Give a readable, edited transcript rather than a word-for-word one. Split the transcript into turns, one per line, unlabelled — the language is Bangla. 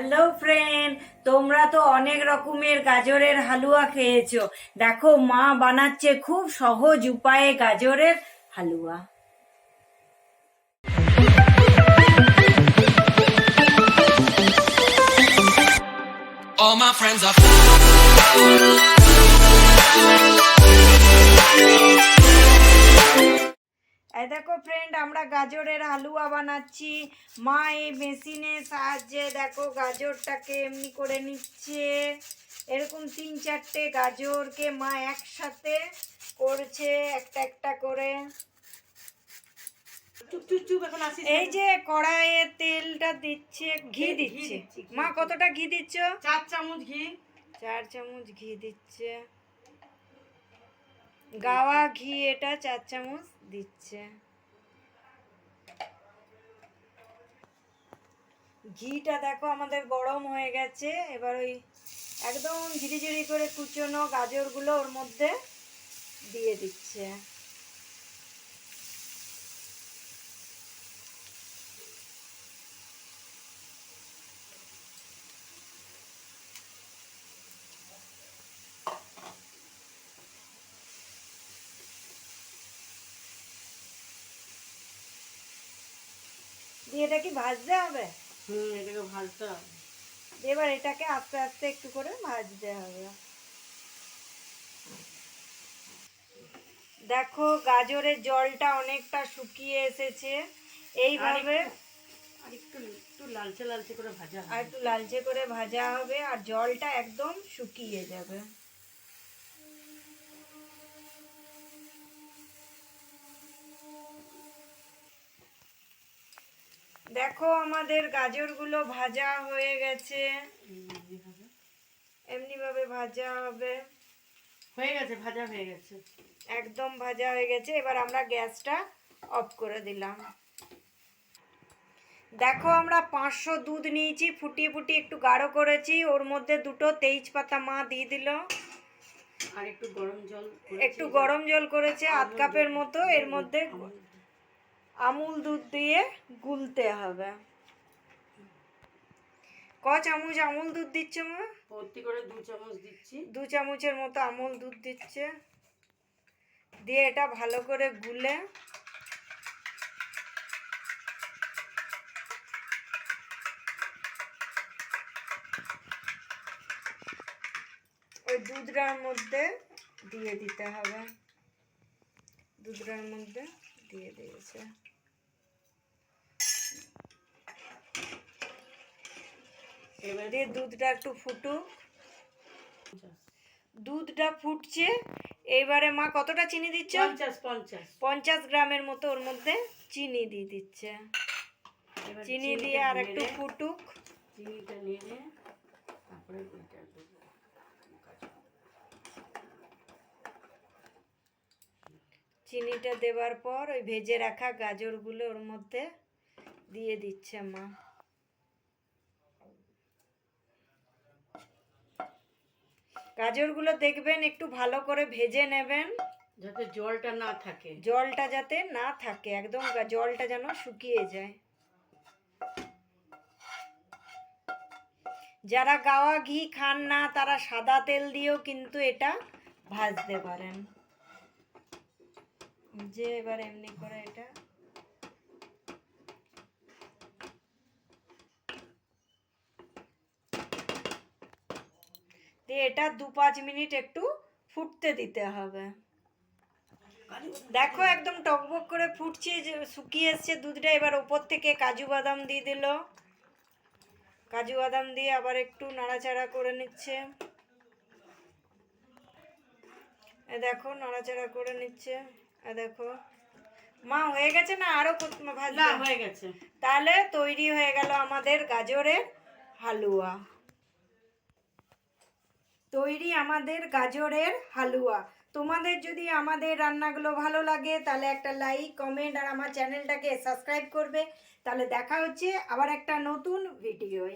হ্যালো ফ্রেন্ড, তোমরা তো অনেক রকমের গাজরের হালুয়া খেয়েছো। দেখো মা বানাচ্ছে খুব সহজ উপায়ে গাজরের হালুয়া।
All my friends are
এই দেখো ফ্রেন্ড, আমরা গাজরের হালুয়া বানাচ্ছি। মা এই মেশিনের সাহায্যে দেখো গাজরটাকে এমনি করে নিচ্ছে। এরকম 3-4টে গাজরকে মা একসাথে করছে একটা একটা করে। এই যে কড়াইয়ে তেলটা দিচ্ছে, ঘি দিচ্ছে। মা কতটা ঘি দিচ্ছ?
4 চামচ ঘি।
4 চামচ ঘি দিচ্ছে। গাওয়া ঘি, এটা 4 চামচ দিচ্ছে। ঘিটা দেখো আমাদের গরম হয়ে গেছে। এবার ওই একদম ঝিরিঝিরি করে কুচনো গাজরগুলো ওর মধ্যে দিয়ে দিচ্ছে। দিয়ে এটা কি ভাজতে হবে?
এটাকে ভাজতে হবে।
এবার এটাকে আস্তে আস্তে একটু করে ভাজতে হবে। দেখো গাজরের জলটা অনেকটা শুকিয়ে এসেছে। এইভাবে
আর একটু লালচে লালচে করে ভাজা হবে।
আর একটু লালচে করে ভাজা হবে আর জলটা একদম শুকিয়ে যাবে। দেখো আমাদের গাজরগুলো ভাজা হয়ে গেছে। এমনি ভাবে ভাজা হবে।
হয়ে গেছে, ভাজা হয়ে গেছে,
একদম ভাজা হয়ে গেছে। এবার আমরা গ্যাসটা অফ করে দিলাম। দেখো আমরা 500 দুধ নিয়েছি, ফুটিয়ে ফুটিয়ে একটু গাঢ় করেছি। ওর মধ্যে 2টো তেজপাতা মা দিয়ে দিল।
আর একটু
গরম জল করেছে 1/2 কাপের মতো। এর মধ্যে আমুল দুধ দিয়ে গুলতে হবে। ক চামচ আমুল দুধ দিচ্ছ মা?
ভর্তি করে 2 চামচ দিচ্ছি।
2 চামচের মতো আমুল দুধ দিচ্ছে। দিয়ে এটা ভালো করে গুলে ওই দুধটার মধ্যে দিয়ে দিতে হবে। দুধটার মধ্যে দিয়ে দিয়েছে। এবারে দুধটা একটু ফুটুক। দুধটা ফুটছে। এবারে মা কতটা চিনি দিচ্ছ? 50 গ্রামের মতো ওর মধ্যে চিনি দিয়ে দিচ্ছে। চিনি দিয়ে আর একটু ফুটুক।
চিনিটা নেড়ে তারপরে
চিনিটা দেওয়ার পর ওই ভেজে রাখা গাজরগুলো ওর মধ্যে দিয়ে দিচ্ছে মা। গাজরগুলো দেখবেন একটু ভালো করে ভেজে নেবেন,
যাতে জলটা না থাকে।
জলটা যাতে না থাকে, একদম জলটা যেন শুকিয়ে যায়। যারা গাওয়া ঘি খান না তারা সাদা তেল দিয়েও কিন্তু এটা ভাজতে পারেন। যে এবার এমনি করে এটা দিয়ে এটা 2-5 মিনিট একটু ফুটতে দিতে হবে। দেখো একদম টকবক করে ফুটছে, যে শুকিয়ে এসছে দুধটা। এবার উপর থেকে কাজু বাদাম দিয়ে দিল। কাজু বাদাম দিয়ে আবার একটু নাড়াচাড়া করে নিচ্ছে। দেখো নাড়াচাড়া করে নিচ্ছে। দেখো মা হয়ে গেছে না? আরো ভাজা
হয়ে গেছে।
তাহলে তৈরি হয়ে গেল আমাদের গাজরের হালুয়া। তৈরি আমাদের গাজরের হালুয়া। তোমাদের যদি আমাদের রান্নাগুলো ভালো লাগে তাহলে একটা লাইক, কমেন্ট আর আমার চ্যানেলটাকে সাবস্ক্রাইব করবে। তাহলে দেখা হচ্ছে আবার একটা নতুন ভিডিওয়।